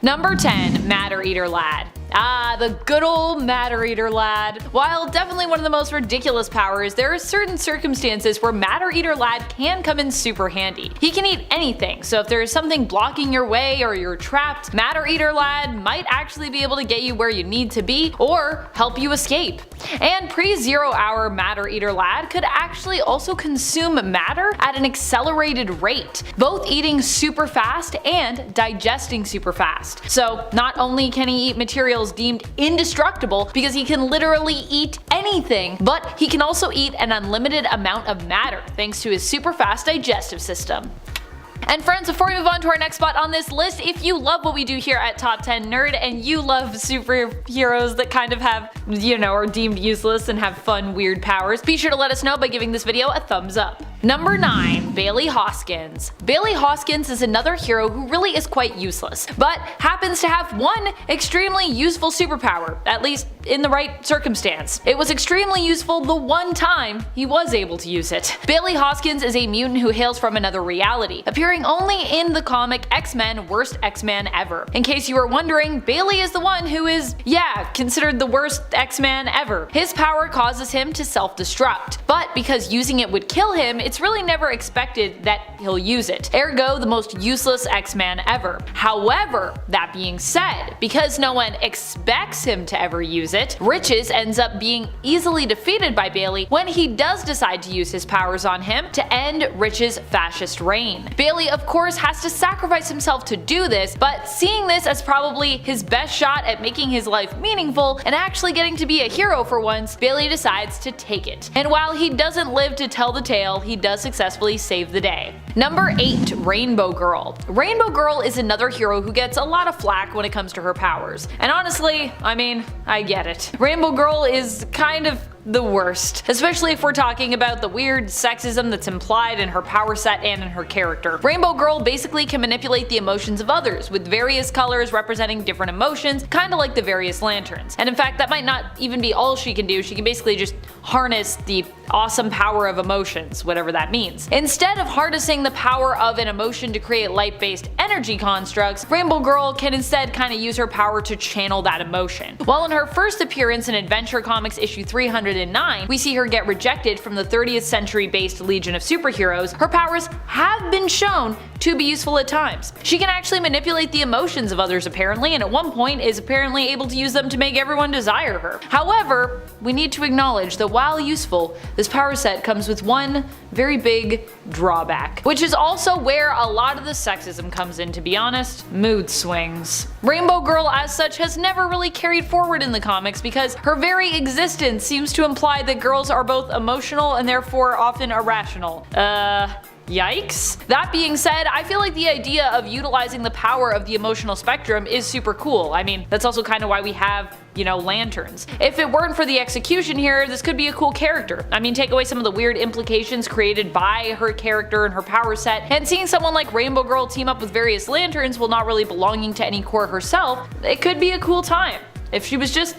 Number 10. Matter Eater Lad. The good old Matter Eater Lad. While definitely one of the most ridiculous powers, there are certain circumstances where Matter Eater Lad can come in super handy. He can eat anything, so if there is something blocking your way or you're trapped, Matter Eater Lad might actually be able to get you where you need to be or help you escape. And pre-0 hour Matter Eater Lad could actually also consume matter at an accelerated rate, both eating super fast and digesting super fast. So not only can he eat materials deemed indestructible because he can literally eat anything, but he can also eat an unlimited amount of matter thanks to his super fast digestive system. And friends, before we move on to our next spot on this list, if you love what we do here at Top 10 Nerd and you love superheroes that kind of have, are deemed useless and have fun, weird powers, be sure to let us know by giving this video a thumbs up. Number 9. Bailey Hoskins. Bailey Hoskins is another hero who really is quite useless, but happens to have one extremely useful superpower, at least in the right circumstance. It was extremely useful the one time he was able to use it. Bailey Hoskins is a mutant who hails from another reality, appearing only in the comic X-Men Worst X-Man Ever. In case you were wondering, Bailey is the one who is, considered the worst X-Man ever. His power causes him to self-destruct, but because using it would kill him, it's really never expected that he'll use it. Ergo, the most useless X-Man ever. However, that being said, because no one expects him to ever use it, Riches ends up being easily defeated by Bailey when he does decide to use his powers on him to end Rich's fascist reign. Bailey of course has to sacrifice himself to do this, but seeing this as probably his best shot at making his life meaningful and actually getting to be a hero for once, Bailey decides to take it. And while he doesn't live to tell the tale, he does successfully save the day. Number 8. Rainbow Girl. Rainbow Girl is another hero who gets a lot of flack when it comes to her powers. And honestly, I get it. Rainbow Girl is kind of the worst, especially if we're talking about the weird sexism that's implied in her power set and in her character. Rainbow Girl basically can manipulate the emotions of others, with various colors representing different emotions, kinda like the various lanterns. And in fact, that might not even be all she can do. She can basically just harness the awesome power of emotions, whatever that means. Instead of harnessing the power of an emotion to create light-based energy constructs, Rainbow Girl can instead kinda use her power to channel that emotion. While in her first appearance in Adventure Comics issue 309, we see her get rejected from the 30th century based Legion of Superheroes, her powers have been shown to be useful at times. She can actually manipulate the emotions of others apparently, and at one point is apparently able to use them to make everyone desire her. However, we need to acknowledge that while useful, this power set comes with one very big drawback, which is also where a lot of the sexism comes in, to be honest: mood swings. Rainbow Girl as such has never really carried forward in the comics because her very existence seems to imply that girls are both emotional and therefore often irrational. Yikes. That being said, I feel like the idea of utilizing the power of the emotional spectrum is super cool. That's also kind of why we have, lanterns. If it weren't for the execution here, this could be a cool character. Take away some of the weird implications created by her character and her power set, and seeing someone like Rainbow Girl team up with various lanterns while not really belonging to any corps herself, it could be a cool time. If she was just,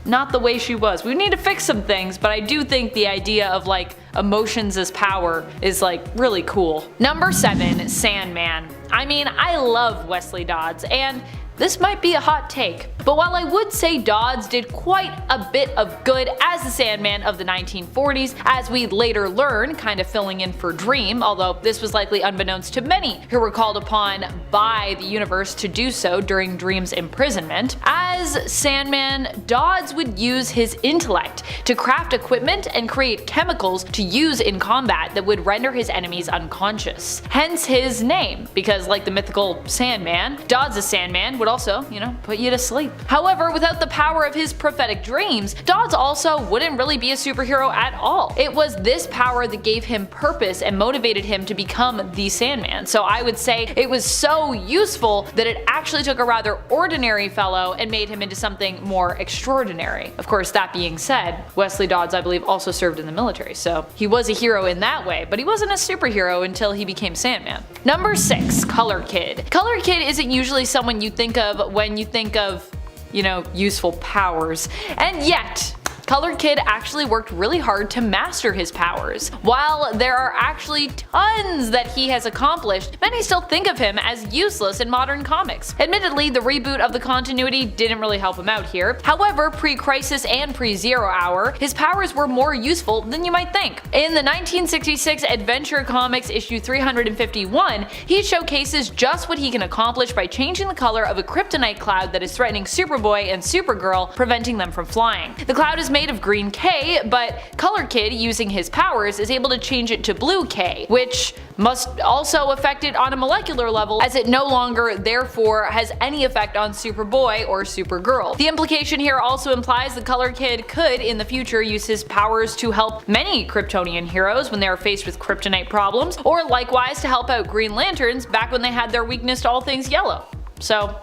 not the way she was. We need to fix some things, but I do think the idea of emotions as power is really cool. Number 7. Sandman. I love Wesley Dodds, and this might be a hot take, but while I would say Dodds did quite a bit of good as the Sandman of the 1940s, as we later learn, kind of filling in for Dream, although this was likely unbeknownst to many who were called upon by the universe to do so during Dream's imprisonment, as Sandman, Dodds would use his intellect to craft equipment and create chemicals to use in combat that would render his enemies unconscious. Hence his name, because like the mythical Sandman, Dodds' Sandman would also, put you to sleep. However, without the power of his prophetic dreams, Dodds also wouldn't really be a superhero at all. It was this power that gave him purpose and motivated him to become the Sandman. So I would say it was so useful that it actually took a rather ordinary fellow and made him into something more extraordinary. Of course, that being said, Wesley Dodds I believe also served in the military, so he was a hero in that way, but he wasn't a superhero until he became Sandman. Number 6. Color Kid. Color Kid isn't usually someone you think of when you think of, useful powers. And yet, Color Kid actually worked really hard to master his powers. While there are actually tons that he has accomplished, many still think of him as useless in modern comics. Admittedly, the reboot of the continuity didn't really help him out here. However, pre-Crisis and pre-Zero Hour, his powers were more useful than you might think. In the 1966 Adventure Comics issue 351, he showcases just what he can accomplish by changing the color of a kryptonite cloud that is threatening Superboy and Supergirl, preventing them from flying. The cloud is made of green K, but Color Kid, using his powers, is able to change it to blue K, which must also affect it on a molecular level, as it no longer therefore has any effect on Superboy or Supergirl. The implication here also implies the Color Kid could in the future use his powers to help many Kryptonian heroes when they are faced with kryptonite problems, or likewise to help out Green Lanterns back when they had their weakness to all things yellow. So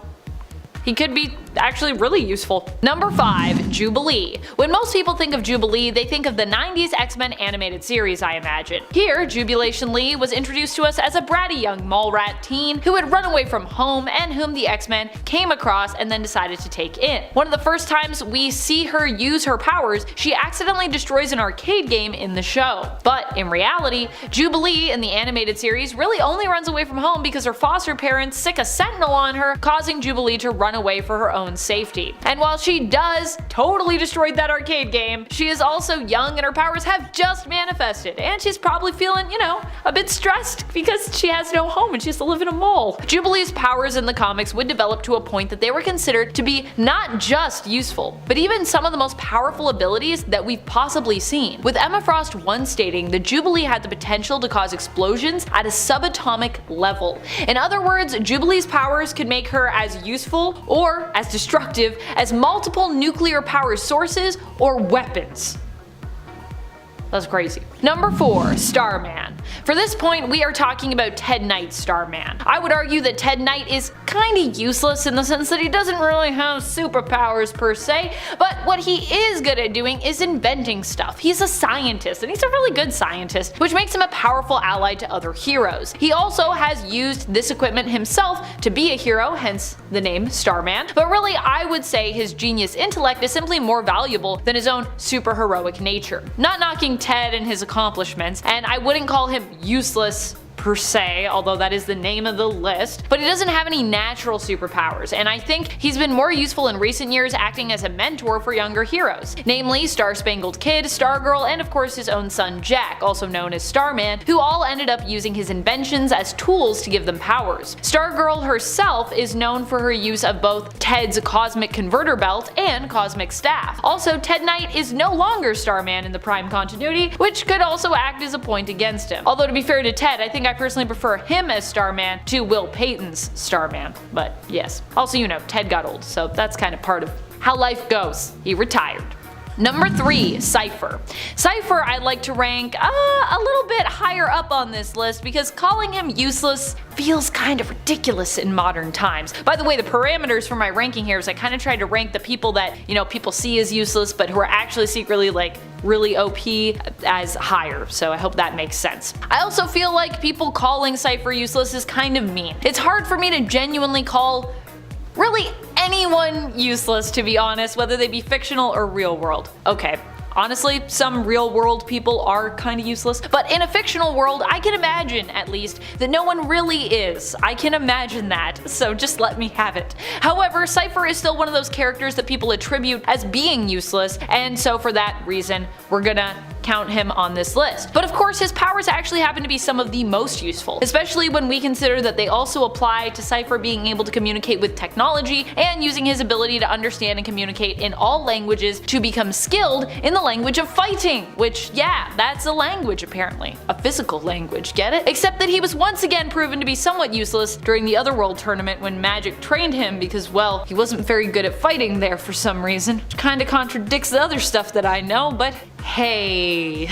he could be actually really useful. Number 5. Jubilee. When most people think of Jubilee, they think of the 90s X-Men animated series, I imagine. Here, Jubilation Lee was introduced to us as a bratty young mall rat teen who had run away from home and whom the X-Men came across and then decided to take in. One of the first times we see her use her powers, she accidentally destroys an arcade game in the show. But in reality, Jubilee in the animated series really only runs away from home because her foster parents sick a sentinel on her, causing Jubilee to run away for her own safety. And while she does totally destroy that arcade game, she is also young and her powers have just manifested, and she's probably feeling, you know, a bit stressed because she has no home and she has to live in a mall. Jubilee's powers in the comics would develop to a point that they were considered to be not just useful, but even some of the most powerful abilities that we've possibly seen, with Emma Frost once stating that Jubilee had the potential to cause explosions at a subatomic level. In other words, Jubilee's powers could make her as useful or as destructive as multiple nuclear power sources or weapons. That's crazy. Number 4. Starman. For this point, we are talking about Ted Knight's Starman. I would argue that Ted Knight is kinda useless in the sense that he doesn't really have superpowers per se, but what he is good at doing is inventing stuff. He's a scientist, and he's a really good scientist, which makes him a powerful ally to other heroes. He also has used this equipment himself to be a hero, hence the name Starman, but really I would say his genius intellect is simply more valuable than his own superheroic nature. Not knocking Ted and his accomplishments, and I wouldn't call him useless per se, although that is the name of the list, but he doesn't have any natural superpowers, and I think he's been more useful in recent years acting as a mentor for younger heroes, namely Star Spangled Kid, Stargirl, and of course his own son Jack, also known as Starman, who all ended up using his inventions as tools to give them powers. Stargirl herself is known for her use of both Ted's Cosmic Converter Belt and Cosmic Staff. Also, Ted Knight is no longer Starman in the Prime continuity, which could also act as a point against him. Although to be fair to Ted, I think I personally prefer him as Starman to Will Payton's Starman, but yes. Also, you know, Ted got old, so that's kind of part of how life goes. He retired. Number 3. Cipher. Cipher I'd like to rank a little bit higher up on this list because calling him useless feels kind of ridiculous in modern times. By the way, the parameters for my ranking here is I kind of tried to rank the people that, you know, people see as useless but who are actually secretly like really OP as higher, so I hope that makes sense. I also feel like people calling Cipher useless is kind of mean. It's hard for me to genuinely call really anyone useless, to be honest, whether they be fictional or real world. Okay, honestly, some real world people are kinda useless, but in a fictional world, I can imagine, at least, that no one really is. I can imagine that, so just let me have it. However, Cipher is still one of those characters that people attribute as being useless, and so for that reason, we're gonna count him on this list. But of course, his powers actually happen to be some of the most useful, especially when we consider that they also apply to Cipher being able to communicate with technology and using his ability to understand and communicate in all languages to become skilled in the language of fighting, which, yeah, that's a language apparently. A physical language, get it? Except that he was once again proven to be somewhat useless during the Otherworld tournament when Magic trained him because, well, he wasn't very good at fighting there for some reason. Which kinda contradicts the other stuff that I know, but hey.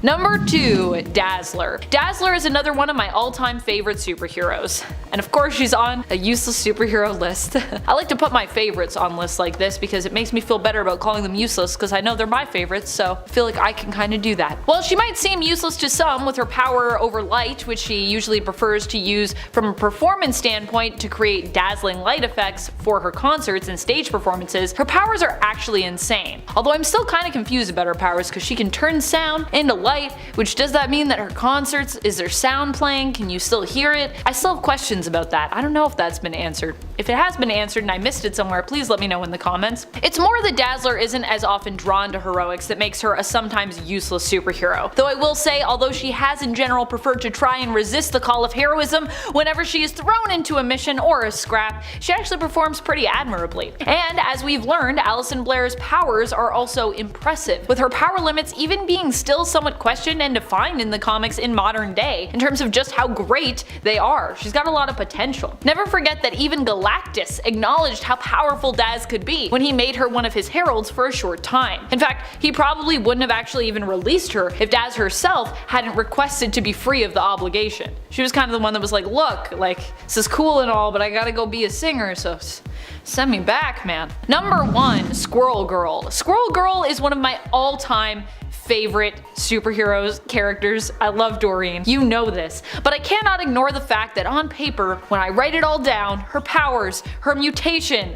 Number 2. Dazzler. Dazzler is another one of my all-time favorite superheroes. And of course she's on a useless superhero list. I like to put my favorites on lists like this because it makes me feel better about calling them useless because I know they're my favorites, so I feel like I can kinda do that. While she might seem useless to some with her power over light, which she usually prefers to use from a performance standpoint to create dazzling light effects for her concerts and stage performances, her powers are actually insane. Although I'm still kinda confused about her powers because she can turn sound into light, which does that mean that her concerts, is there sound playing? Can you still hear it? I still have questions about that. I don't know if that's been answered. If it has been answered and I missed it somewhere, please let me know in the comments. It's more that Dazzler isn't as often drawn to heroics that makes her a sometimes useless superhero. Though I will say, although she has in general preferred to try and resist the call of heroism whenever she is thrown into a mission or a scrap, she actually performs pretty admirably. And as we've learned, Alison Blair's powers are also impressive, with her power limits even being still somewhat questioned and defined in the comics in modern day in terms of just how great they are. She's got a lot of potential. Never forget that even Galactus acknowledged how powerful Daz could be when he made her one of his heralds for a short time. In fact, he probably wouldn't have actually even released her if Daz herself hadn't requested to be free of the obligation. She was kind of the one that was like, look, like, this is cool and all, but I gotta go be a singer, so send me back, man. Number 1. Squirrel Girl. Squirrel Girl is one of my all-time favorite superheroes characters. I love Duran, you know this, but I cannot ignore the fact that on paper, when I write it all down, her powers, her mutation,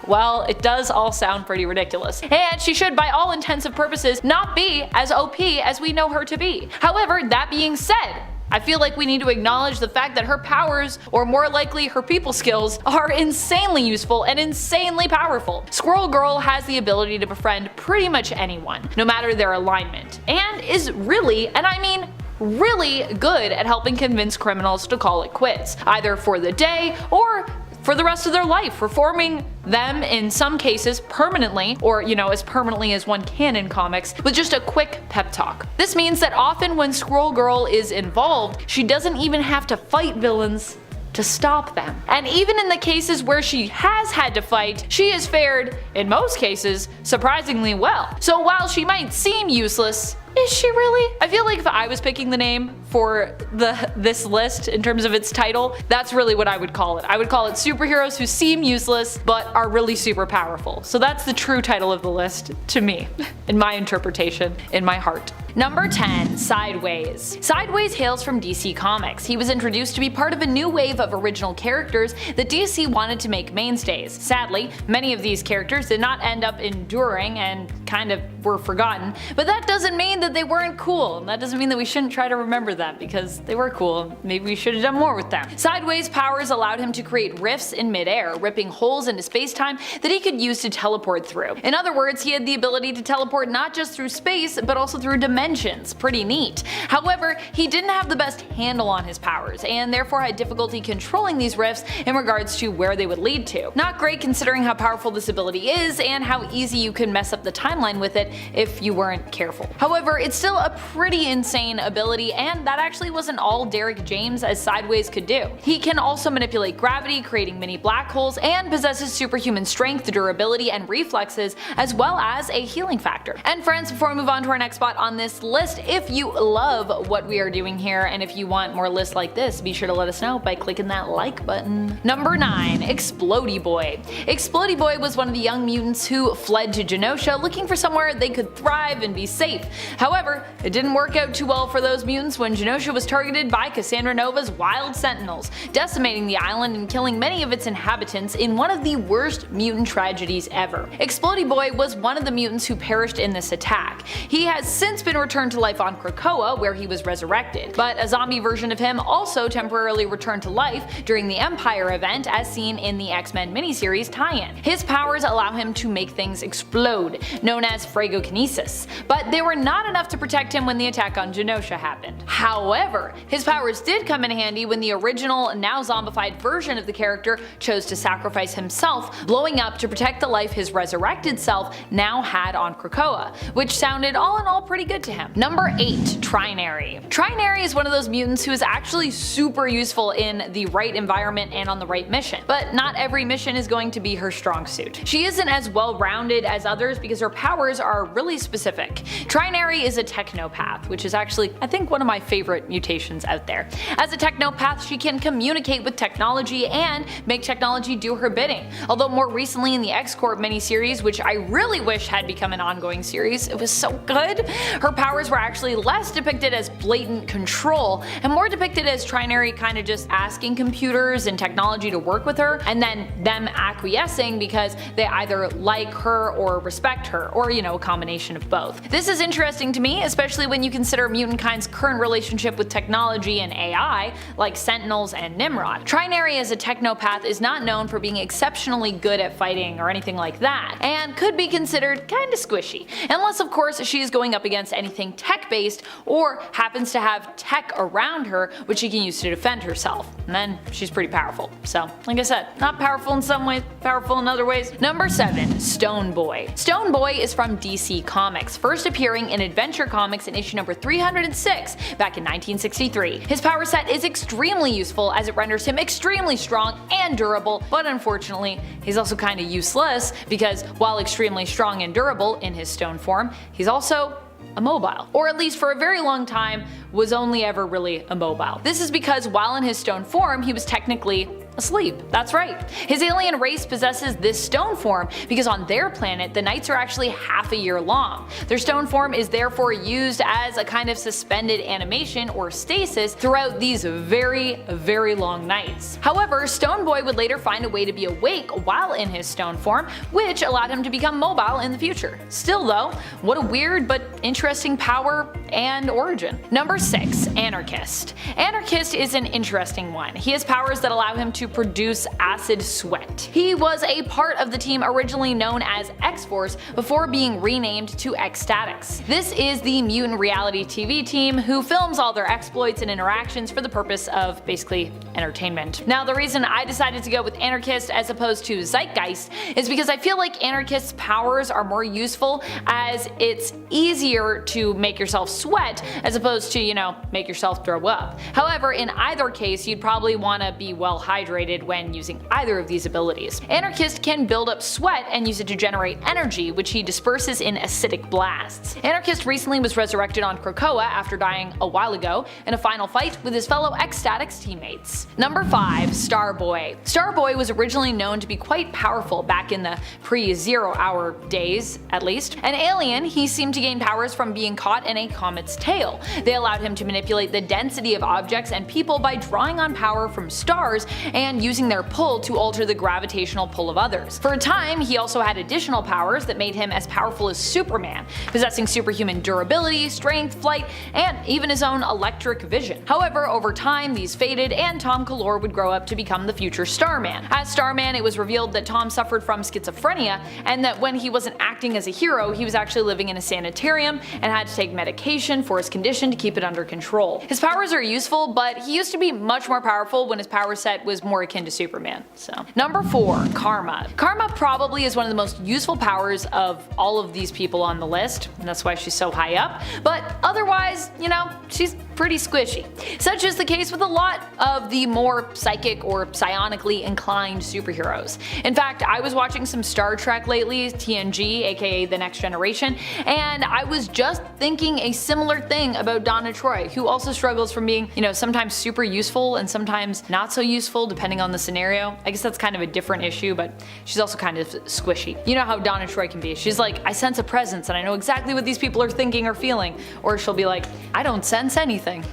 well, it does all sound pretty ridiculous. And she should, by all intents and purposes, not be as OP as we know her to be. However, that being said, I feel like we need to acknowledge the fact that her powers, or more likely her people skills, are insanely useful and insanely powerful. Squirrel Girl has the ability to befriend pretty much anyone, no matter their alignment, and is really, and I mean really, good at helping convince criminals to call it quits, either for the day or for the rest of their life, reforming them in some cases permanently, or as permanently as one can in comics, with just a quick pep talk. This means that often when Squirrel Girl is involved, she doesn't even have to fight villains to stop them. And even in the cases where she has had to fight, she has fared, in most cases, surprisingly well. So while she might seem useless, is she really? I feel like if I was picking the name for this list in terms of its title, that's really what I would call it. I would call it superheroes who seem useless but are really super powerful. So that's the true title of the list to me, in my interpretation, in my heart. Number 10. Sideways. Sideways hails from DC Comics. He was introduced to be part of a new wave of original characters that DC wanted to make mainstays. Sadly, many of these characters did not end up enduring and kind of were forgotten, but that doesn't mean that they weren't cool, and that doesn't mean that we shouldn't try to remember them, because they were cool. Maybe we should have done more with them. Sideways' powers allowed him to create rifts in midair, ripping holes into space-time that he could use to teleport through. In other words, he had the ability to teleport not just through space, but also through dimensions. Pretty neat. However, he didn't have the best handle on his powers, and therefore had difficulty controlling these rifts in regards to where they would lead to. Not great considering how powerful this ability is, and how easy you can mess up the timeline with it if you weren't careful. However, it's still a pretty insane ability, and that actually wasn't all Derek James as Sideways could do. He can also manipulate gravity, creating mini black holes, and possesses superhuman strength, durability, and reflexes, as well as a healing factor. And friends, before we move on to our next spot on this list, if you love what we are doing here, and if you want more lists like this, be sure to let us know by clicking that like button. Number 9. Explodey Boy. Explodey Boy was one of the young mutants who fled to Genosha looking for somewhere they could thrive and be safe. However, it didn't work out too well for those mutants when Genosha was targeted by Cassandra Nova's wild sentinels, decimating the island and killing many of its inhabitants in one of the worst mutant tragedies ever. Explodey Boy was one of the mutants who perished in this attack. He has since been returned to life on Krakoa, where he was resurrected, but a zombie version of him also temporarily returned to life during the Empire event as seen in the X-Men miniseries tie-in. His powers allow him to make things explode, known as phragokinesis, but they were not enough to protect him when the attack on Genosha happened. However, his powers did come in handy when the original, now zombified version of the character chose to sacrifice himself, blowing up to protect the life his resurrected self now had on Krakoa, which sounded all in all pretty good to him. Number 8. Trinary. Trinary is one of those mutants who is actually super useful in the right environment and on the right mission, but not every mission is going to be her strong suit. She isn't as well rounded as others because her powers are really specific. Trinary is a technopath, which is actually, I think, one of my favorite mutations out there. As a technopath, she can communicate with technology and make technology do her bidding. Although more recently in the X-Corp miniseries, which I really wish had become an ongoing series, it was so good, her powers were actually less depicted as blatant control and more depicted as Trinary kind of just asking computers and technology to work with her, and then them acquiescing because they either like her or respect her, or a combination of both. This is interesting to me, especially when you consider mutant kind's current relationship with technology and AI, like Sentinels and Nimrod. Trinary as a technopath is not known for being exceptionally good at fighting or anything like that, and could be considered kinda squishy, unless of course she is going up against anything tech-based or happens to have tech around her which she can use to defend herself, and then she's pretty powerful. So, like I said, not powerful in some ways, powerful in other ways. Number 7. Stone Boy. Stone Boy is from DC Comics, first appearing in Adventure Comics in issue number 306 back in 1963. His power set is extremely useful as it renders him extremely strong and durable, but unfortunately, he's also kinda useless because while extremely strong and durable in his stone form, he's also immobile, or at least for a very long time was only ever really immobile. This is because while in his stone form, he was technically asleep. That's right. His alien race possesses this stone form because on their planet, the nights are actually half a year long. Their stone form is therefore used as a kind of suspended animation or stasis throughout these very, very long nights. However, Stone Boy would later find a way to be awake while in his stone form, which allowed him to become mobile in the future. Still though, what a weird but interesting power and origin. Number 6. Anarchist. Anarchist is an interesting one. He has powers that allow him to produce acid sweat. He was a part of the team originally known as X-Force before being renamed to X-Statix. This is the mutant reality TV team who films all their exploits and interactions for the purpose of basically entertainment. Now the reason I decided to go with Anarchist as opposed to Zeitgeist is because I feel like Anarchist's powers are more useful as it's easier to make yourself sweat as opposed to, make yourself throw up. However, in either case, you'd probably want to be well hydrated when using either of these abilities. Anarchist can build up sweat and use it to generate energy, which he disperses in acidic blasts. Anarchist recently was resurrected on Krakoa after dying a while ago in a final fight with his fellow X-Statix teammates. Number 5. Starboy. Starboy was originally known to be quite powerful back in the pre-Zero Hour days, at least. An alien, he seemed to gain powers from being caught in a comet's tail. They allowed him to manipulate the density of objects and people by drawing on power from stars and using their pull to alter the gravitational pull of others. For a time, he also had additional powers that made him as powerful as Superman, possessing superhuman durability, strength, flight, and even his own electric vision. However, over time these faded and Tom Kalor would grow up to become the future Starman. As Starman, it was revealed that Tom suffered from schizophrenia and that when he wasn't acting as a hero, he was actually living in a sanitarium and had to take medication for his condition to keep it under control. His powers are useful, but he used to be much more powerful when his power set was more akin to Superman. So. Number 4. Karma. Karma probably is one of the most useful powers of all of these people on the list, and that's why she's so high up, but otherwise, she's pretty squishy. Such is the case with a lot of the more psychic or psionically inclined superheroes. In fact, I was watching some Star Trek lately, TNG, aka The Next Generation, and I was just thinking a similar thing about Donna Troy, who also struggles from being, sometimes super useful and sometimes not so useful depending on the scenario. I guess that's kind of a different issue, but she's also kind of squishy. You know how Donna Troy can be. She's like, I sense a presence and I know exactly what these people are thinking or feeling. Or she'll be like, I don't sense anything.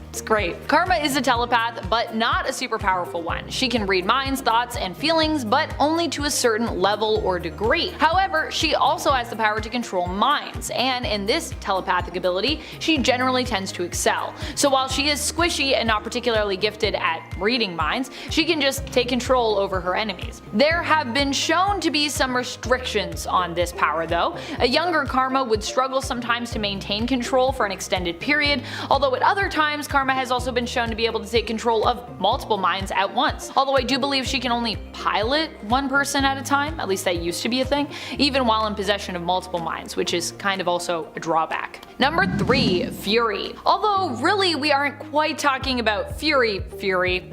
It's great. Karma is a telepath, but not a super powerful one. She can read minds, thoughts, and feelings, but only to a certain level or degree. However, she also has the power to control minds, and in this telepathic ability, she generally tends to excel. So while she is squishy and not particularly gifted at reading minds, she can just take control over her enemies. There have been shown to be some restrictions on this power though. A younger Karma would struggle sometimes to maintain control for an extended period, although at other times Karma has also been shown to be able to take control of multiple minds at once. Although I do believe she can only pilot one person at a time, at least that used to be a thing, even while in possession of multiple minds, which is kind of also a drawback. Number 3. Fury. Although really we aren't quite talking about Fury,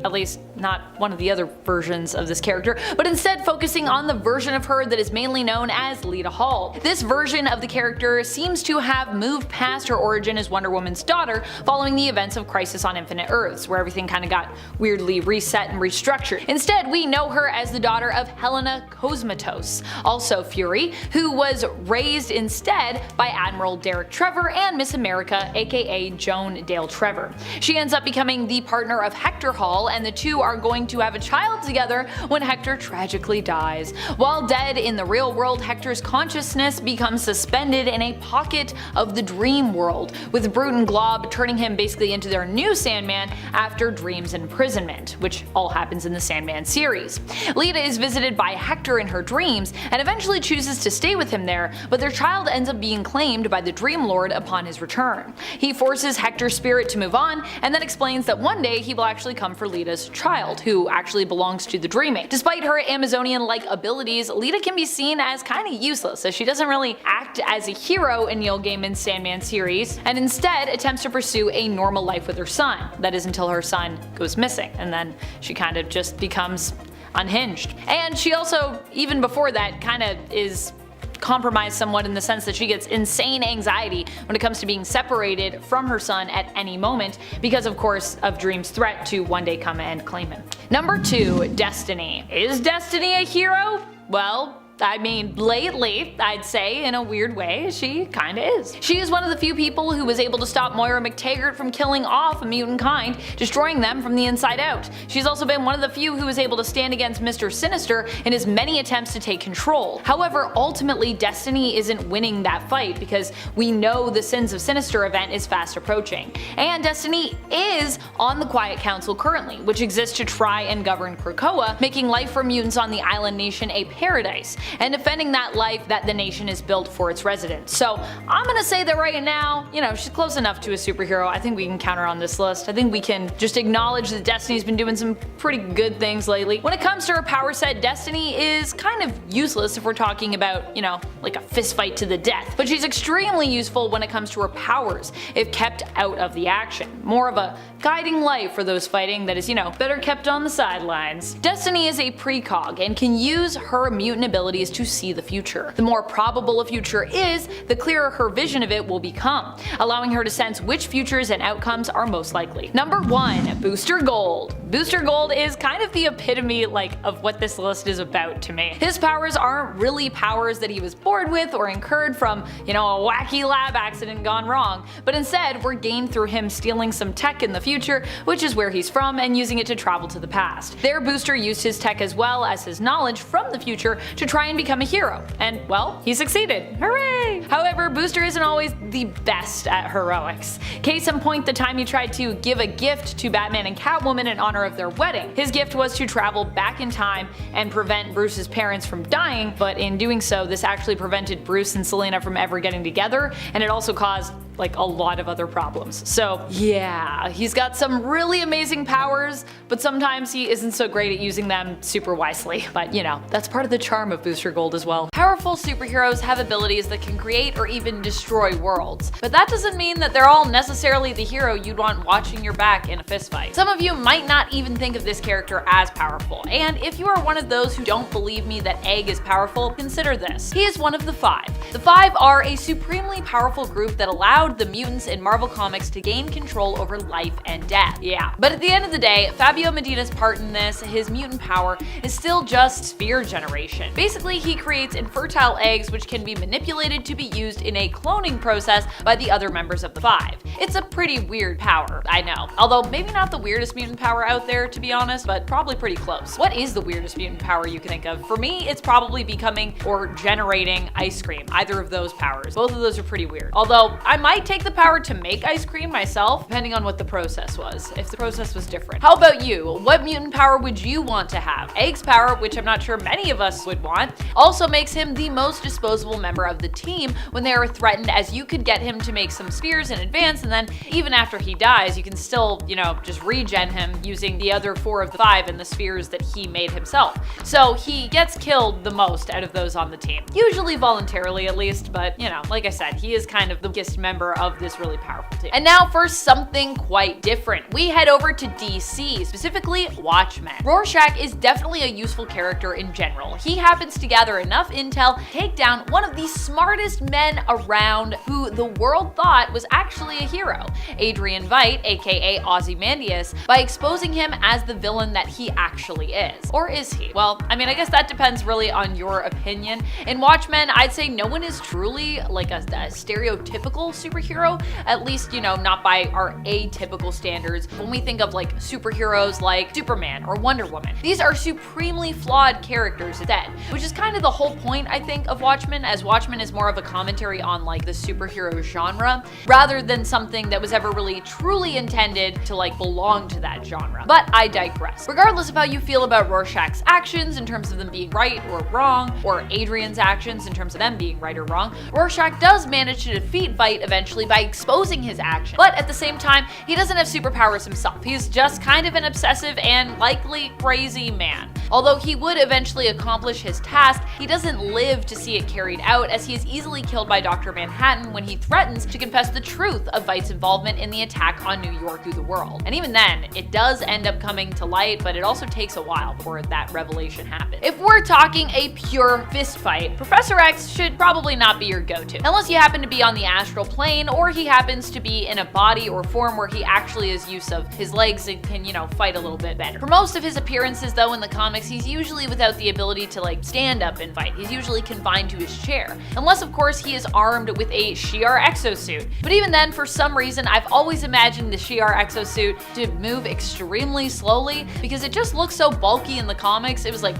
at least not one of the other versions of this character, but instead focusing on the version of her that is mainly known as Lita Hall. This version of the character seems to have moved past her origin as Wonder Woman's daughter following the events of Crisis on Infinite Earths, where everything kind of got weirdly reset and restructured. Instead, we know her as the daughter of Helena Cosmatos, also Fury, who was raised instead by Admiral Derek Trevor and Miss America, aka Joan Dale Trevor. She ends up becoming the partner of Hector Hall, and the two are going to have a child together when Hector tragically dies. While dead in the real world, Hector's consciousness becomes suspended in a pocket of the dream world, with Brute and Glob turning him basically into their new Sandman after Dream's imprisonment, which all happens in the Sandman series. Lita is visited by Hector in her dreams and eventually chooses to stay with him there, but their child ends up being claimed by the Dream Lord upon his return. He forces Hector's spirit to move on and then explains that one day he will actually come for Lita's child, who actually belongs to the Dreaming. Despite her Amazonian-like abilities, Lita can be seen as kinda useless, as she doesn't really act as a hero in Neil Gaiman's Sandman series, and instead attempts to pursue a normal life with her son. That is until her son goes missing, and then she kind of just becomes unhinged. And she also, even before that, kinda is compromised somewhat in the sense that she gets insane anxiety when it comes to being separated from her son at any moment because, of course, of Dream's threat to one day come and claim him. Number 2. Destiny. Is Destiny a hero? Well, I mean, lately, I'd say, in a weird way, she kinda is. She is one of the few people who was able to stop Moira McTaggart from killing off a mutant kind, destroying them from the inside out. She's also been one of the few who was able to stand against Mr. Sinister in his many attempts to take control. However, ultimately, Destiny isn't winning that fight because we know the Sins of Sinister event is fast approaching. And Destiny is on the Quiet Council currently, which exists to try and govern Krakoa, making life for mutants on the island nation a paradise, and defending that life that the nation is built for its residents. So I'm gonna say that right now, she's close enough to a superhero. I think we can count her on this list. I think we can just acknowledge that Destiny's been doing some pretty good things lately. When it comes to her power set, Destiny is kind of useless if we're talking about, like a fist fight to the death. But she's extremely useful when it comes to her powers, if kept out of the action. More of a guiding light for those fighting that is, better kept on the sidelines. Destiny is a precog and can use her mutant abilities to see the future. The more probable a future is, the clearer her vision of it will become, allowing her to sense which futures and outcomes are most likely. Number 1. Booster Gold. Booster Gold is kind of the epitome of what this list is about to me. His powers aren't really powers that he was born with or incurred from, a wacky lab accident gone wrong, but instead were gained through him stealing some tech in the future, which is where he's from, and using it to travel to the past. Their booster used his tech as well as his knowledge from the future to try and become a hero, and well, he succeeded. Hooray! However, Booster isn't always the best at heroics. Case in point, the time he tried to give a gift to Batman and Catwoman in honor of their wedding. His gift was to travel back in time and prevent Bruce's parents from dying, but in doing so, this actually prevented Bruce and Selena from ever getting together, and it also caused a lot of other problems. So yeah, he's got some really amazing powers, but sometimes he isn't so great at using them super wisely. But that's part of the charm of Booster Gold as well. Powerful superheroes have abilities that can create or even destroy worlds, but that doesn't mean that they're all necessarily the hero you'd want watching your back in a fistfight. Some of you might not even think of this character as powerful, and if you are one of those who don't believe me that Egg is powerful, consider this. He is one of the Five. The Five are a supremely powerful group that allowed the mutants in Marvel Comics to gain control over life and death. Yeah, but at the end of the day, Fabio Medina's part in this, his mutant power, is still just sphere generation. Basically, he creates infertile eggs which can be manipulated to be used in a cloning process by the other members of the Five. It's a pretty weird power, I know. Although maybe not the weirdest mutant power out there, to be honest, but probably pretty close. What is the weirdest mutant power you can think of? For me, it's probably becoming or generating ice cream. Either of those powers. Both of those are pretty weird. Although, I might take the power to make ice cream myself, depending on what the process was, if the process was different. How about you? What mutant power would you want to have? Egg's power, which I'm not sure many of us would want, also makes him the most disposable member of the team when they are threatened, as you could get him to make some spheres in advance, and then even after he dies, you can still, just regen him using the other 4 of the 5 and the spheres that he made himself. So he gets killed the most out of those on the team. Usually voluntarily at least, but like I said, he is kind of the weakest member member of this really powerful team. And now for something quite different. We head over to DC, specifically Watchmen. Rorschach is definitely a useful character in general. He happens to gather enough intel to take down one of the smartest men around who the world thought was actually a hero, Adrian Veidt, aka Ozymandias, by exposing him as the villain that he actually is. Or is he? Well, I mean, I guess that depends really on your opinion. In Watchmen, I'd say no one is truly like a stereotypical superhero, at least, you know, not by our atypical standards. When we think of like superheroes like Superman or Wonder Woman, these are supremely flawed characters instead, which is kind of the whole point, I think, of Watchmen, as Watchmen is more of a commentary on like the superhero genre, rather than something that was ever really truly intended to like belong to that genre. But I digress. Regardless of how you feel about Rorschach's actions in terms of them being right or wrong, or Adrian's actions in terms of them being right or wrong, Rorschach does manage to defeat Veidt eventually by exposing his actions. But at the same time, he doesn't have superpowers himself. He's just kind of an obsessive and likely crazy man. Although he would eventually accomplish his task, he doesn't live to see it carried out, as he is easily killed by Dr. Manhattan when he threatens to confess the truth of Veidt's involvement in the attack on New York through the world. And even then, it does end up coming to light, but it also takes a while before that revelation happens. If we're talking a pure fist fight, Professor X should probably not be your go-to, unless you happen to be on the astral plane, or he happens to be in a body or form where he actually has use of his legs and can, you know, fight a little bit better. For most of his appearances, though, in the comics, he's usually without the ability to like stand up and fight. He's usually confined to his chair, unless of course he is armed with a Shi'ar exosuit. But even then, for some reason, I've always imagined the Shi'ar exosuit to move extremely slowly because it just looks so bulky in the comics. It was like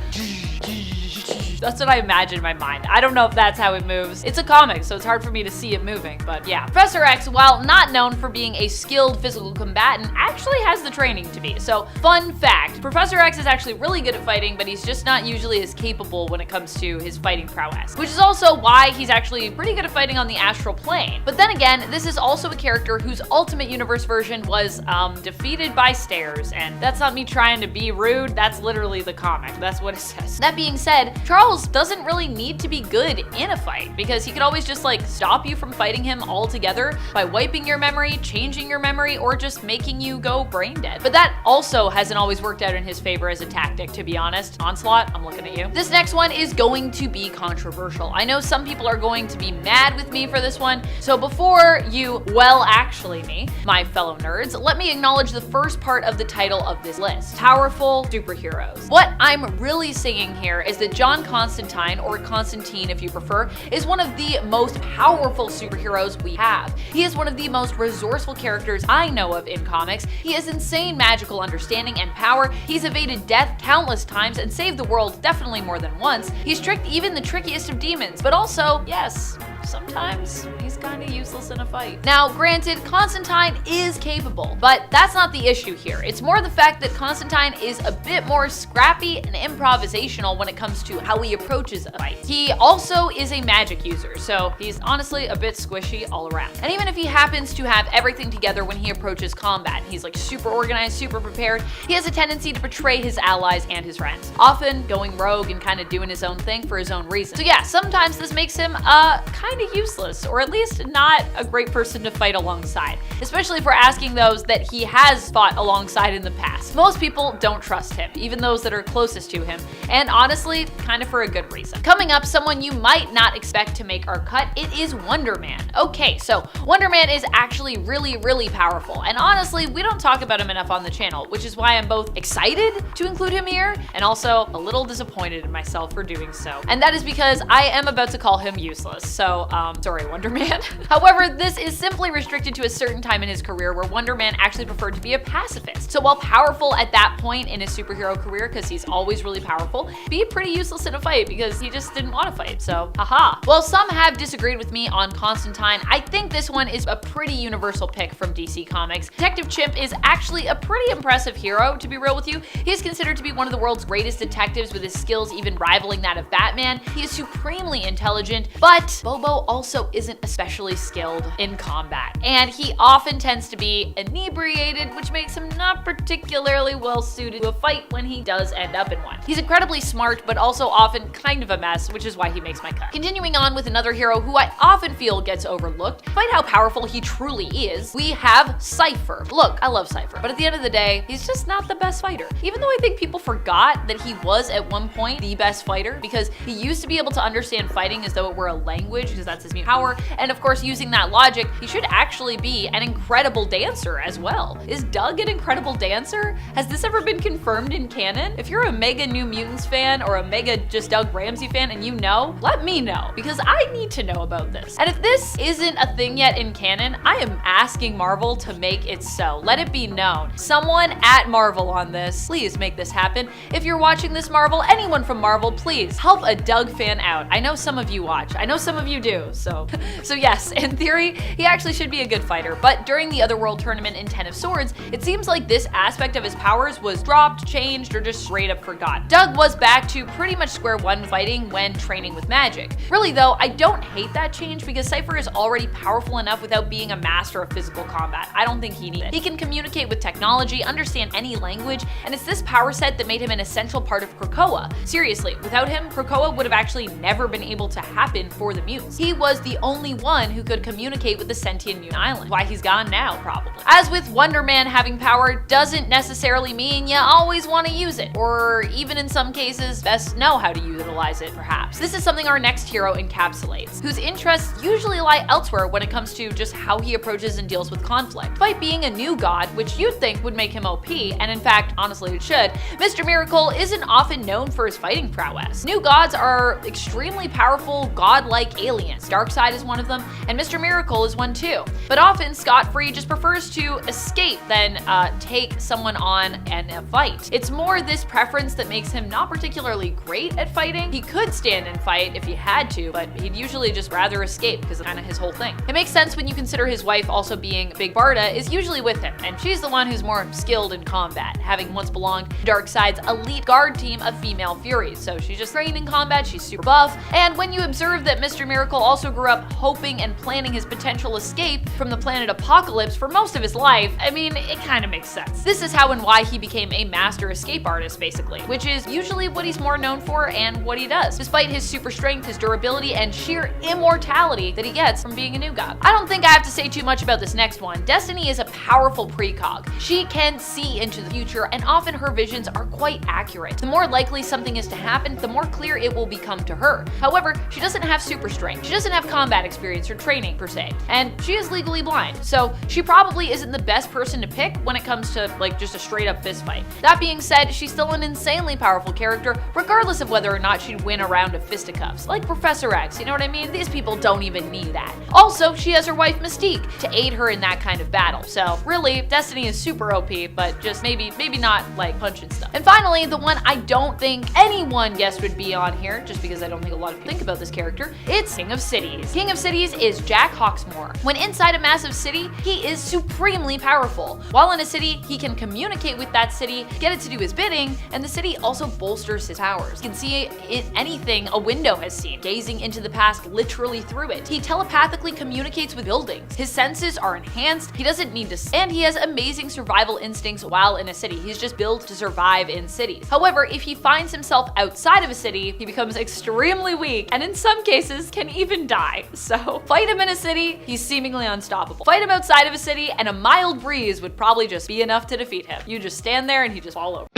that's what I imagine in my mind. I don't know if that's how it moves. It's a comic, so it's hard for me to see it moving, but yeah. Professor X, while not known for being a skilled physical combatant, actually has the training to be. So, fun fact, Professor X is actually really good at fighting, but he's just not usually as capable when it comes to his fighting prowess, which is also why he's actually pretty good at fighting on the astral plane. But then again, this is also a character whose Ultimate Universe version was defeated by stairs, and that's not me trying to be rude, that's literally the comic. That's what it says. That being said, Charles doesn't really need to be good in a fight, because he could always just like stop you from fighting him altogether by wiping your memory, changing your memory, or just making you go brain dead. But that also hasn't always worked out in his favor as a tactic, to be honest. Onslaught, I'm looking at you. This next one is going to be controversial. I know some people are going to be mad with me for this one, so before you, well, actually me, my fellow nerds, let me acknowledge the first part of the title of this list: powerful superheroes. What I'm really saying here is that John Constantine, or Constantine if you prefer, is one of the most powerful superheroes we have. He is one of the most resourceful characters I know of in comics. He has insane magical understanding and power. He's evaded death countless times and saved the world definitely more than once. He's tricked even the trickiest of demons, but also, yes, sometimes he's kind of useless in a fight. Now, granted, Constantine is capable, but that's not the issue here. It's more the fact that Constantine is a bit more scrappy and improvisational when it comes to how he approaches a fight. He also is a magic user, so he's honestly a bit squishy all around. And even if he happens to have everything together when he approaches combat, he's like super organized, super prepared, he has a tendency to betray his allies and his friends, often going rogue and kind of doing his own thing for his own reason. So yeah, sometimes this makes him kind of useless, or at least not a great person to fight alongside, especially if we're asking those that he has fought alongside in the past. Most people don't trust him, even those that are closest to him, and honestly, kind of for a good reason. Coming up, someone you might not expect to make our cut, it is Wonder Man. Okay, so Wonder Man is actually really, really powerful, and honestly, we don't talk about him enough on the channel, which is why I'm both excited to include him here, and also a little disappointed in myself for doing so. And that is because I am about to call him useless, so sorry, Wonder Man. However, this is simply restricted to a certain time in his career where Wonder Man actually preferred to be a pacifist. So while powerful at that point in his superhero career, because he's always really powerful, be pretty useless in a fight because he just didn't want to fight, so haha. While some have disagreed with me on Constantine, I think this one is a pretty universal pick from DC Comics. Detective Chimp is actually a pretty impressive hero, to be real with you. He is considered to be one of the world's greatest detectives, with his skills even rivaling that of Batman. He is supremely intelligent, but Bobo Marvo also isn't especially skilled in combat, and he often tends to be inebriated, which makes him not particularly well suited to a fight when he does end up in one. He's incredibly smart, but also often kind of a mess, which is why he makes my cut. Continuing on with another hero who I often feel gets overlooked, despite how powerful he truly is, we have Cipher. Look, I love Cipher, but at the end of the day, he's just not the best fighter. Even though I think people forgot that he was at one point the best fighter, because he used to be able to understand fighting as though it were a language, because that's his mutant power, and of course using that logic, he should actually be an incredible dancer as well. Is Doug an incredible dancer? Has this ever been confirmed in canon? If you're a mega New Mutants fan or a mega just Doug Ramsey fan and you know, let me know, because I need to know about this. And if this isn't a thing yet in canon, I am asking Marvel to make it so. Let it be known. Someone at Marvel on this, please make this happen. If you're watching this, Marvel, anyone from Marvel, please help a Doug fan out. I know some of you watch. I know some of you do. So yes, in theory, he actually should be a good fighter. But during the Otherworld tournament in Ten of Swords, it seems like this aspect of his powers was dropped, changed, or just straight up forgotten. Doug was back to pretty much square one fighting when training with magic. Really though, I don't hate that change because Cipher is already powerful enough without being a master of physical combat. I don't think he needs it. He can communicate with technology, understand any language, and it's this power set that made him an essential part of Krakoa. Seriously, without him, Krakoa would have actually never been able to happen for the mutants. He was the only one who could communicate with the sentient mutant island. Why he's gone now, probably. As with Wonder Man having power doesn't necessarily mean you always want to use it, or even in some cases, best know how to utilize it, perhaps. This is something our next hero encapsulates, whose interests usually lie elsewhere when it comes to just how he approaches and deals with conflict. Despite being a new god, which you'd think would make him OP, and in fact, honestly it should, Mr. Miracle isn't often known for his fighting prowess. New gods are extremely powerful, godlike aliens. Darkseid is one of them, and Mr. Miracle is one too. But often, Scott-Free just prefers to escape than take someone on in a fight. It's more this preference that makes him not particularly great at fighting. He could stand and fight if he had to, but he'd usually just rather escape because of kind of his whole thing. It makes sense when you consider his wife also being Big Barda is usually with him, and she's the one who's more skilled in combat, having once belonged to Darkseid's elite guard team of female Furies. So she's just trained in combat, she's super buff, and when you observe that Mr. Miracle also grew up hoping and planning his potential escape from the planet Apocalypse for most of his life, I mean, it kind of makes sense. This is how and why he became a master escape artist, basically, which is usually what he's more known for and what he does, despite his super strength, his durability, and sheer immortality that he gets from being a new god. I don't think I have to say too much about this next one. Destiny is a powerful precog. She can see into the future, and often her visions are quite accurate. The more likely something is to happen, the more clear it will become to her. However, she doesn't have super strength. She doesn't have combat experience or training per se, and she is legally blind, so she probably isn't the best person to pick when it comes to like just a straight up fist fight. That being said, she's still an insanely powerful character, regardless of whether or not she'd win a round of fisticuffs. Like Professor X, you know what I mean? These people don't even need that. Also, she has her wife Mystique to aid her in that kind of battle. So really, Destiny is super OP, but just maybe not like punching stuff. And finally, the one I don't think anyone guessed would be on here, just because I don't think a lot of people think about this character, it's King of Cities. King of Cities is Jack Hawksmoor. When inside a massive city, he is supremely powerful. While in a city, he can communicate with that city, get it to do his bidding, and the city also bolsters his powers. He can see anything a window has seen, gazing into the past literally through it. He telepathically communicates with buildings. His senses are enhanced, he doesn't need to, and he has amazing survival instincts while in a city. He's just built to survive in cities. However, if he finds himself outside of a city, he becomes extremely weak, and in some cases can even die. So fight him in a city, he's seemingly unstoppable. Fight him outside of a city, and a mild breeze would probably just be enough to defeat him. You just stand there and he just fall over.